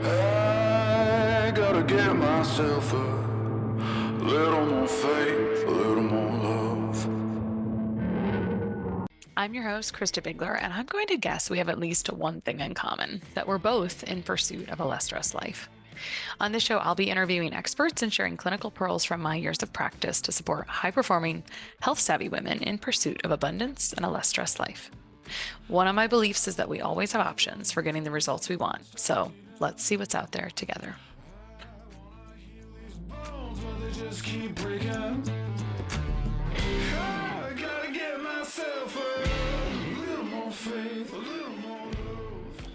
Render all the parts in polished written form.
I gotta get myself a little more faith, a little more love. I'm your host, Christa Bigler, and I'm going to guess we have at least one thing in common, that we're both in pursuit of a less stressed life. On this show, I'll be interviewing experts and sharing clinical pearls from my years of practice to support high-performing, health-savvy women in pursuit of abundance and a less stressed life. One of my beliefs is that we always have options for getting the results we want, so let's see what's out there together. Just keep breaking. I gotta get myself a little more faith, a little more love.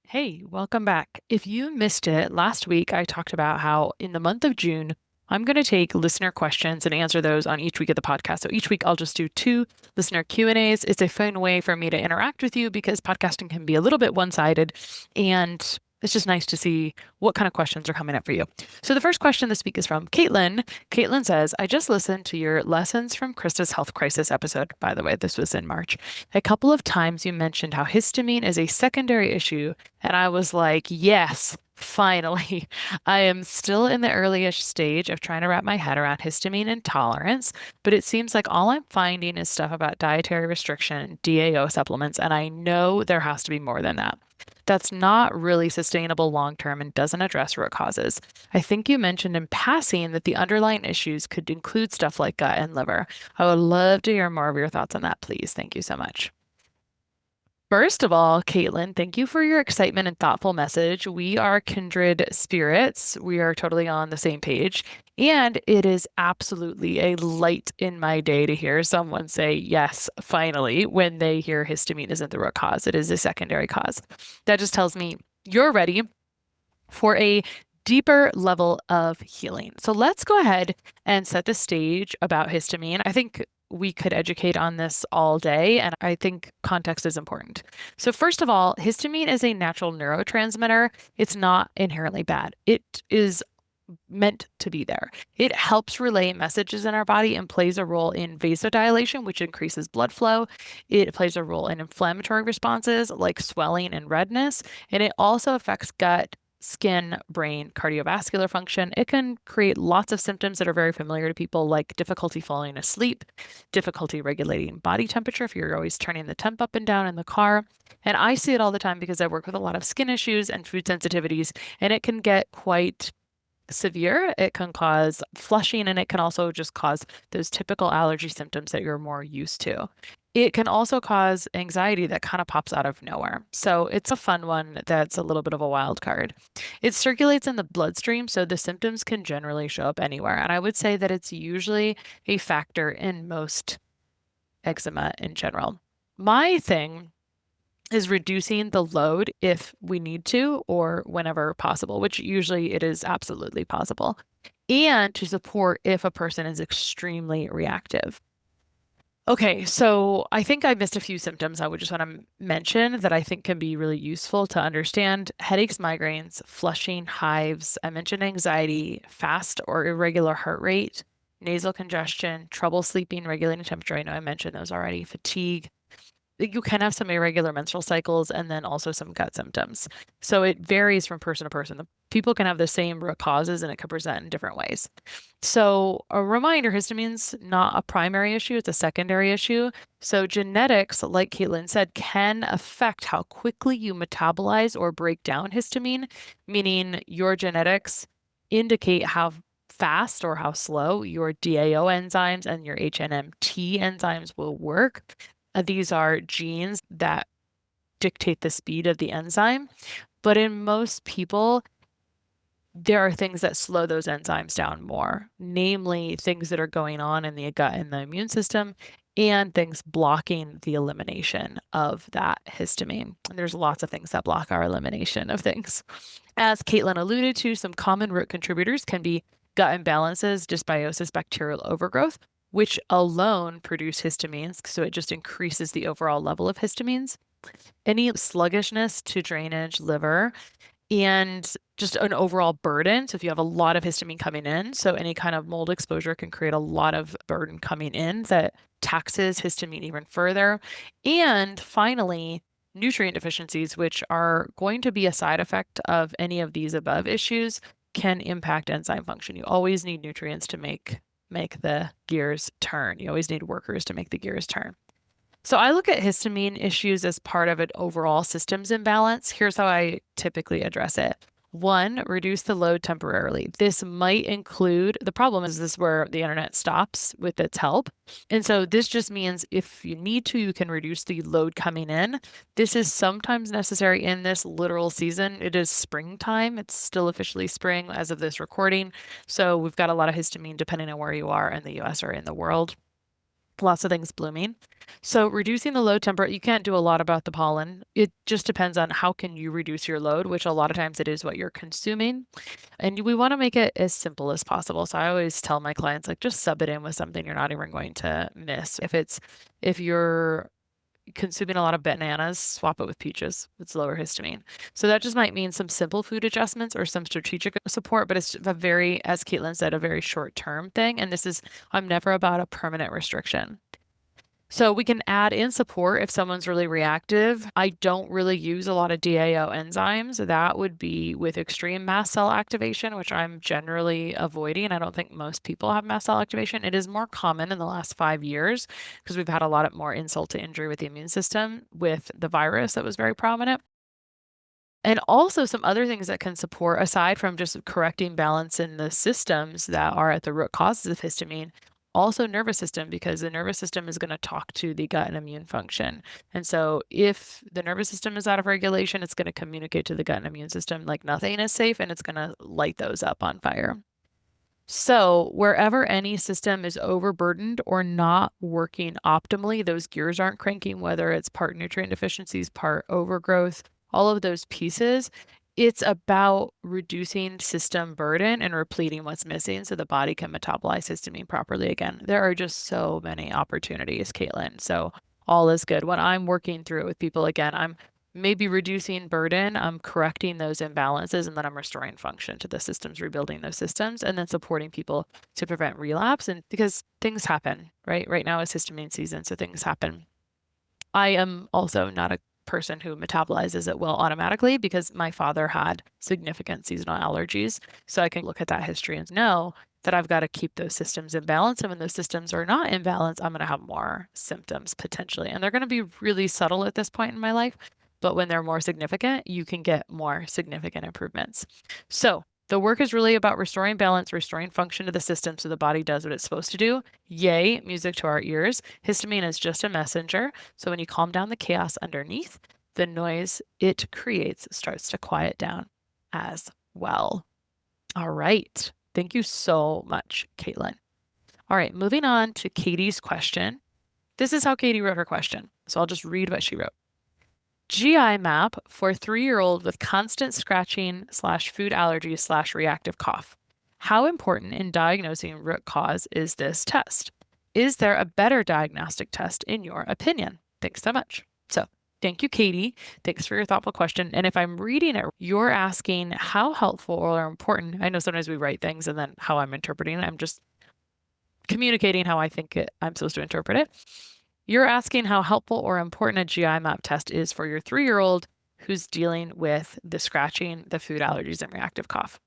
Hey, welcome back. If you missed it, last week I talked about how in the month of June, I'm going to take listener questions and answer those on each week of the podcast. So each week I'll just do 2 listener Q&As. It's a fun way for me to interact with you because podcasting can be a little bit one-sided, and it's just nice to see what kind of questions are coming up for you. So the first question this week is from Caitlin. Caitlin says, I just listened to your Lessons from Christa's Health Crisis episode. By the way, this was in March. A couple of times you mentioned how histamine is a secondary issue, and I was like, yes, finally. I am still in the early-ish stage of trying to wrap my head around histamine intolerance, but it seems like all I'm finding is stuff about dietary restriction, DAO supplements, and I know there has to be more than that. That's not really sustainable long term and doesn't address root causes. I think you mentioned in passing that the underlying issues could include stuff like gut and liver. I would love to hear more of your thoughts on that, please. Thank you so much. First of all, Caitlin, thank you for your excitement and thoughtful message. We are kindred spirits. We are totally on the same page. And it is absolutely a light in my day to hear someone say, yes, finally, when they hear histamine isn't the root cause, it is a secondary cause. That just tells me you're ready for a deeper level of healing. So let's go ahead and set the stage about histamine. I think we could educate on this all day, and I think context is important. So first of all, histamine is a natural neurotransmitter. It's not inherently bad. It is meant to be there. It helps relay messages in our body and plays a role in vasodilation, which increases blood flow. It plays a role in inflammatory responses like swelling and redness, and it also affects gut, skin, brain, cardiovascular function. It can create lots of symptoms that are very familiar to people, like difficulty falling asleep, difficulty regulating body temperature if you're always turning the temp up and down in the car. And I see it all the time because I work with a lot of skin issues and food sensitivities, and it can get quite severe. It can cause flushing, and it can also just cause those typical allergy symptoms that you're more used to. It can also cause anxiety that kind of pops out of nowhere. So it's a fun one that's a little bit of a wild card. It circulates in the bloodstream, so the symptoms can generally show up anywhere. And I would say that it's usually a factor in most eczema in general. My thing is reducing the load if we need to or whenever possible, which usually it is absolutely possible, and to support if a person is extremely reactive. Okay, so I think I missed a few symptoms I would just want to mention that I think can be really useful to understand. Headaches, migraines, flushing, hives. I mentioned anxiety, fast or irregular heart rate, nasal congestion, trouble sleeping, regulating temperature. I know I mentioned those already. Fatigue. You can have some irregular menstrual cycles and then also some gut symptoms. So it varies from person to person. People can have the same root causes and it could present in different ways. So a reminder, histamine's not a primary issue, it's a secondary issue. So genetics, like Caitlin said, can affect how quickly you metabolize or break down histamine, meaning your genetics indicate how fast or how slow your DAO enzymes and your HNMT enzymes will work. These are genes that dictate the speed of the enzyme, but in most people, there are things that slow those enzymes down more, namely things that are going on in the gut and the immune system and things blocking the elimination of that histamine. And there's lots of things that block our elimination of things. As Caitlin alluded to, some common root contributors can be gut imbalances, dysbiosis, bacterial overgrowth, which alone produce histamines. So it just increases the overall level of histamines. Any sluggishness to drainage, liver, and just an overall burden. So if you have a lot of histamine coming in, so any kind of mold exposure can create a lot of burden coming in that taxes histamine even further. And finally, nutrient deficiencies, which are going to be a side effect of any of these above issues, can impact enzyme function. You always need nutrients to make the gears turn. You always need workers to make the gears turn. So I look at histamine issues as part of an overall systems imbalance. Here's how I typically address it. One, reduce the load temporarily. This might include, the problem is this is where the internet stops with its help. And so this just means if you need to, you can reduce the load coming in. This is sometimes necessary in this literal season. It is springtime. It's still officially spring as of this recording. So we've got a lot of histamine depending on where you are in the US or in the world. Lots of things blooming. So reducing the load temperature, you can't do a lot about the pollen. It just depends on how can you reduce your load, which a lot of times it is what you're consuming. And we want to make it as simple as possible. So I always tell my clients, like, just sub it in with something you're not even going to miss. If you're consuming a lot of bananas, swap it with peaches. It's lower histamine. So that just might mean some simple food adjustments or some strategic support, but it's a very, as Caitlin said, a very short-term thing. And I'm never about a permanent restriction. So we can add in support if someone's really reactive. I don't really use a lot of DAO enzymes. That would be with extreme mast cell activation, which I'm generally avoiding. I don't think most people have mast cell activation. It is more common in the last 5 years because we've had a lot more insult to injury with the immune system with the virus that was very prominent. And also some other things that can support, aside from just correcting balance in the systems that are at the root causes of histamine, also nervous system, because the nervous system is going to talk to the gut and immune function. And so if the nervous system is out of regulation, it's going to communicate to the gut and immune system like nothing is safe, and it's going to light those up on fire. So wherever any system is overburdened or not working optimally, those gears aren't cranking, whether it's part nutrient deficiencies, part overgrowth, all of those pieces, it's about reducing system burden and repleting what's missing so the body can metabolize histamine properly again. There are just so many opportunities, Caitlin. So all is good. When I'm working through it with people, again, I'm maybe reducing burden, I'm correcting those imbalances, and then I'm restoring function to the systems, rebuilding those systems, and then supporting people to prevent relapse. And because things happen, right? Right now is histamine season, so things happen. I am also not a person who metabolizes it well automatically because my father had significant seasonal allergies. So I can look at that history and know that I've got to keep those systems in balance. And when those systems are not in balance, I'm going to have more symptoms potentially. And they're going to be really subtle at this point in my life. But when they're more significant, you can get more significant improvements. So the work is really about restoring balance, restoring function to the system so the body does what it's supposed to do. Yay, music to our ears. Histamine is just a messenger. So when you calm down the chaos underneath, the noise it creates starts to quiet down as well. All right. Thank you so much, Caitlin. All right, moving on to Katie's question. This is how Katie wrote her question. So I'll just read what she wrote. GI map for 3-year-old with constant scratching / food allergies / reactive cough. How important in diagnosing root cause is this test? Is there a better diagnostic test in your opinion? Thanks so much. So thank you, Katie. Thanks for your thoughtful question. And if I'm reading it, you're asking how helpful or important. I know sometimes we write things and then how I'm interpreting it. I'm just communicating how I think I'm supposed to interpret it. You're asking how helpful or important a GI map test is for your 3-year-old who's dealing with the scratching, the food allergies, and reactive cough.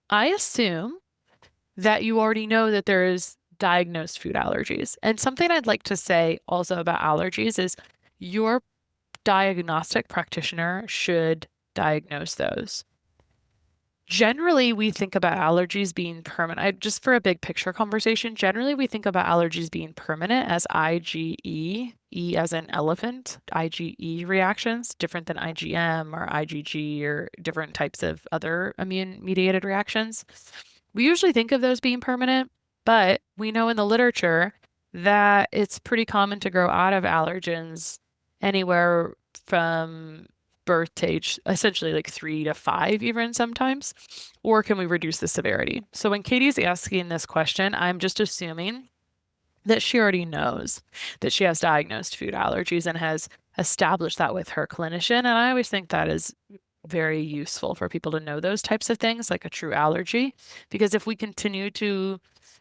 I assume that you already know that there is diagnosed food allergies. And something I'd like to say also about allergies is your diagnostic practitioner should diagnose those. Generally, we think about allergies being permanent. Just for a big picture conversation, generally we think about allergies being permanent as IgE, E as in elephant, IgE reactions, different than IgM or IgG or different types of other immune-mediated reactions. We usually think of those being permanent, but we know in the literature that it's pretty common to grow out of allergens anywhere from birth to age, essentially like 3 to 5 even sometimes, or can we reduce the severity? So when Katie's asking this question, I'm just assuming that she already knows that she has diagnosed food allergies and has established that with her clinician. And I always think that is very useful for people to know those types of things, like a true allergy, because if we continue to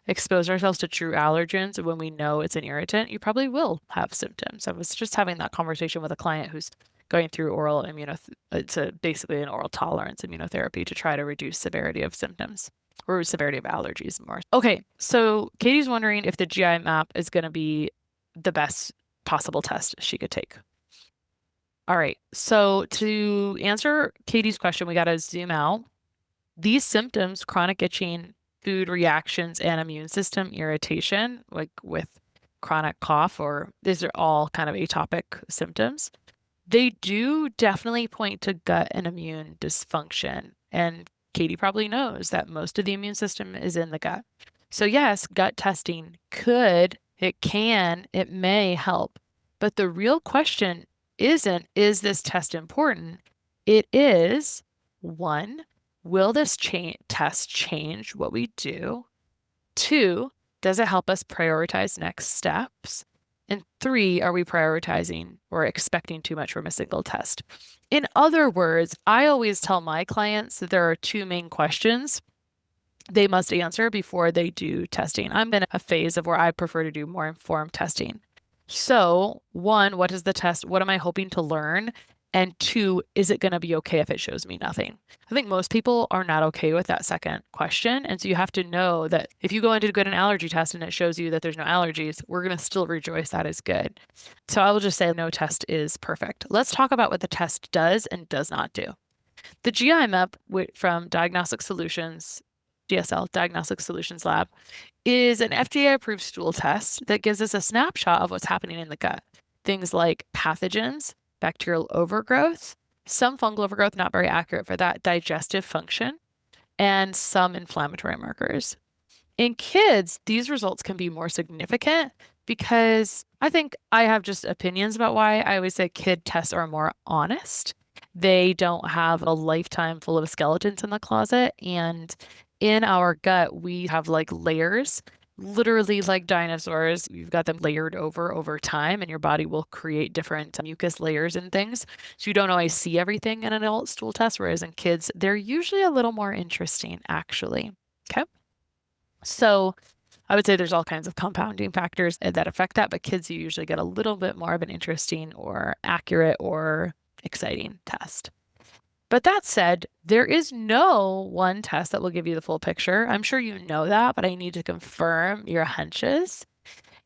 expose ourselves to true allergens when we know it's an irritant, you probably will have symptoms. I was just having that conversation with a client who's going through oral it's basically an oral tolerance immunotherapy to try to reduce severity of symptoms or severity of allergies more. Okay, so Katie's wondering if the GI map is going to be the best possible test she could take. All right, so to answer Katie's question, we got to zoom out. These symptoms, chronic itching, food reactions, and immune system irritation, like with chronic cough, or these are all kind of atopic symptoms. They do definitely point to gut and immune dysfunction. And Katie probably knows that most of the immune system is in the gut. So yes, gut testing it may help. But the real question isn't, is this test important? It is, one, will this test change what we do? Two, does it help us prioritize next steps? And three, are we prioritizing or expecting too much from a single test? In other words, I always tell my clients that there are two main questions they must answer before they do testing. I'm in a phase of where I prefer to do more informed testing. So, one, what is the test? What am I hoping to learn? And two, is it going to be okay if it shows me nothing? I think most people are not okay with that second question. And so you have to know that if you go in to get an allergy test and it shows you that there's no allergies, we're going to still rejoice that is good. So I will just say no test is perfect. Let's talk about what the test does and does not do. The GI map from Diagnostic Solutions, DSL, Diagnostic Solutions Lab, is an FDA-approved stool test that gives us a snapshot of what's happening in the gut. Things like pathogens, bacterial overgrowth, some fungal overgrowth, not very accurate for that, digestive function, and some inflammatory markers. In kids, these results can be more significant because I think I have just opinions about why I always say kid tests are more honest. They don't have a lifetime full of skeletons in the closet. And in our gut, we have like layers, literally like dinosaurs. You've got them layered over time, and your body will create different mucus layers and things. So you don't always see everything in an adult stool test, whereas in kids, they're usually a little more interesting, actually. Okay. So I would say there's all kinds of compounding factors that affect that, but kids, you usually get a little bit more of an interesting or accurate or exciting test. But that said, there is no one test that will give you the full picture. I'm sure you know that, but I need to confirm your hunches.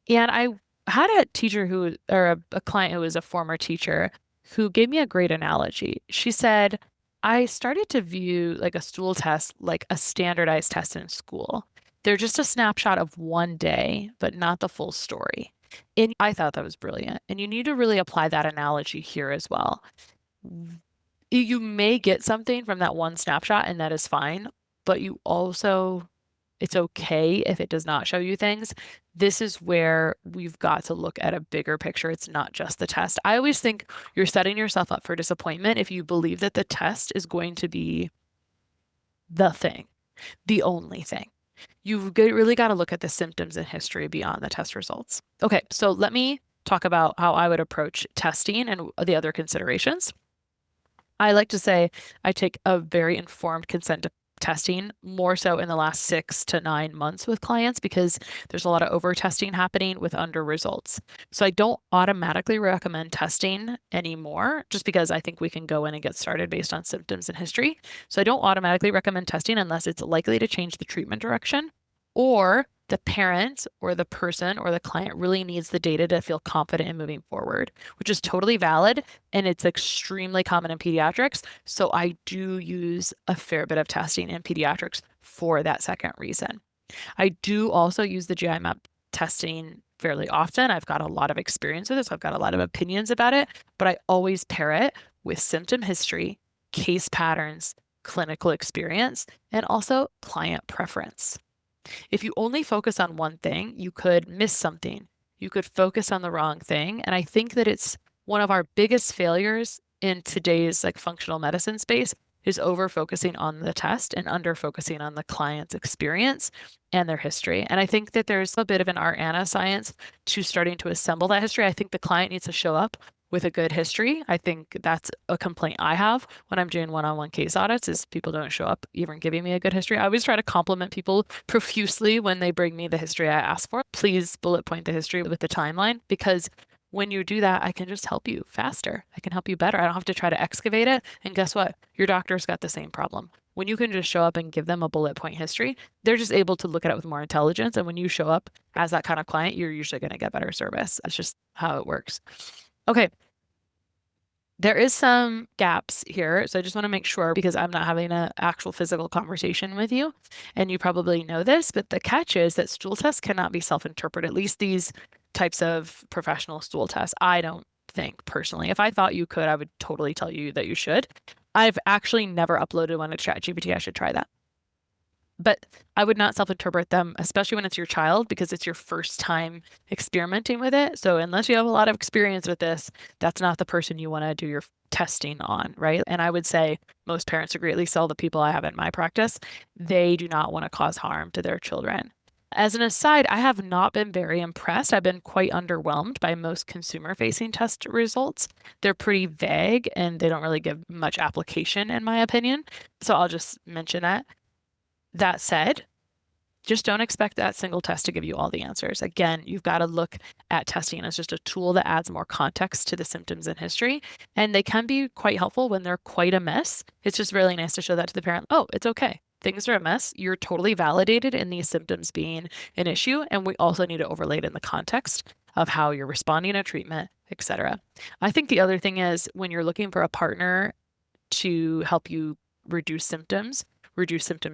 And I had a teacher a client who was a former teacher who gave me a great analogy. She said, I started to view like a stool test like a standardized test in school. They're just a snapshot of one day, but not the full story. And I thought that was brilliant. And you need to really apply that analogy here as well. You may get something from that one snapshot, and that is fine, but it's okay if it does not show you things. This is where we've got to look at a bigger picture. It's not just the test. I always think you're setting yourself up for disappointment if you believe that the test is going to be the thing, the only thing. You've really got to look at the symptoms and history beyond the test results. Okay, so let me talk about how I would approach testing and the other considerations. I like to say I take a very informed consent to testing, more so in the last 6 to 9 months with clients, because there's a lot of over testing happening with under results. So I don't automatically recommend testing anymore, just because I think we can go in and get started based on symptoms and history. So I don't automatically recommend testing unless it's likely to change the treatment direction, or the parent or the person or the client really needs the data to feel confident in moving forward, which is totally valid. And it's extremely common in pediatrics. So I do use a fair bit of testing in pediatrics for that second reason. I do also use the GI map testing fairly often. I've got a lot of experience with this. I've got a lot of opinions about it, but I always pair it with symptom history, case patterns, clinical experience, and also client preference. If you only focus on one thing, you could miss something. You could focus on the wrong thing. And I think that it's one of our biggest failures in today's like functional medicine space is over focusing on the test and under focusing on the client's experience and their history. And I think that there's a bit of an art and a science to starting to assemble that history. I think the client needs to show up with a good history. I think that's a complaint I have when I'm doing one-on-one case audits is people don't show up even giving me a good history. I always try to compliment people profusely when they bring me the history I ask for. Please bullet point the history with the timeline, because when you do that, I can just help you faster. I can help you better. I don't have to try to excavate it. And guess what? Your doctor's got the same problem. When you can just show up and give them a bullet point history, they're just able to look at it with more intelligence. And when you show up as that kind of client, you're usually going to get better service. That's just how it works. Okay. There is some gaps here. So I just want to make sure, because I'm not having an actual physical conversation with you, and you probably know this, but the catch is that stool tests cannot be self-interpreted, at least these types of professional stool tests. I don't think personally. If I thought you could, I would totally tell you that you should. I've actually never uploaded one to ChatGPT. I should try that. But I would not self-interpret them, especially when it's your child, because it's your first time experimenting with it. So unless you have a lot of experience with this, that's not the person you want to do your testing on, right? And I would say most parents agree, at least all the people I have in my practice, they do not want to cause harm to their children. As an aside, I have not been very impressed. I've been quite underwhelmed by most consumer-facing test results. They're pretty vague and they don't really give much application, in my opinion. So I'll just mention that. That said, just don't expect that single test to give you all the answers. Again, you've got to look at testing as just a tool that adds more context to the symptoms and history. And they can be quite helpful when they're quite a mess. It's just really nice to show that to the parent. Oh, it's okay. Things are a mess. You're totally validated in these symptoms being an issue. And we also need to overlay it in the context of how you're responding to treatment, etc. I think the other thing is when you're looking for a partner to help you reduce symptom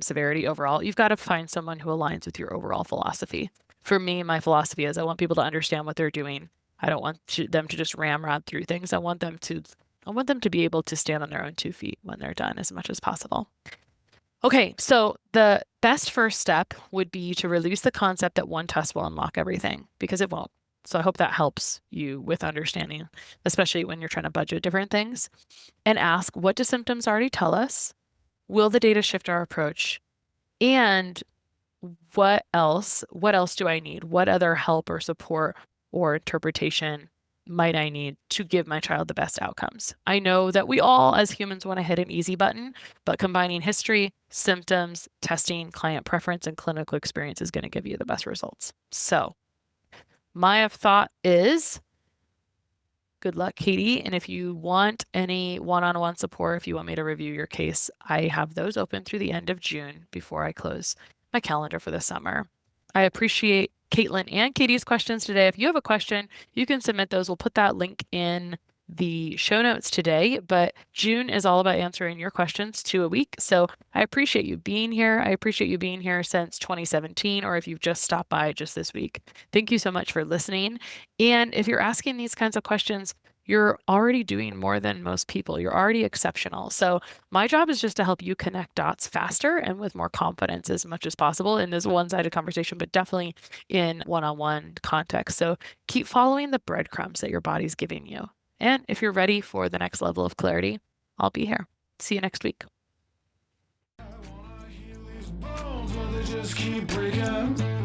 severity overall, you've got to find someone who aligns with your overall philosophy. For me, my philosophy is I want people to understand what they're doing. I don't want them to just ramrod through things. I want them to be able to stand on their own 2 feet when they're done as much as possible. Okay, so the best first step would be to release the concept that one test will unlock everything, because it won't. So I hope that helps you with understanding, especially when you're trying to budget different things. And ask, what do symptoms already tell us? Will the data shift our approach? And what else do I need? What other help or support or interpretation might I need to give my child the best outcomes? I know that we all as humans want to hit an easy button, but combining history, symptoms, testing, client preference, and clinical experience is going to give you the best results. So my thought is, good luck, Katie. And if you want any one-on-one support, if you want me to review your case, I have those open through the end of June before I close my calendar for the summer. I appreciate Caitlin and Katie's questions today. If you have a question, you can submit those. We'll put that link in the show notes today, but June is all about answering your questions 2 a week. So I appreciate you being here. I appreciate you being here since 2017, or if you've just stopped by just this week. Thank you so much for listening. And if you're asking these kinds of questions, you're already doing more than most people. You're already exceptional. So my job is just to help you connect dots faster and with more confidence as much as possible in this one-sided conversation, but definitely in one-on-one context. So keep following the breadcrumbs that your body's giving you. And if you're ready for the next level of clarity, I'll be here. See you next week. I wanna heal these bones, but they just keep breaking.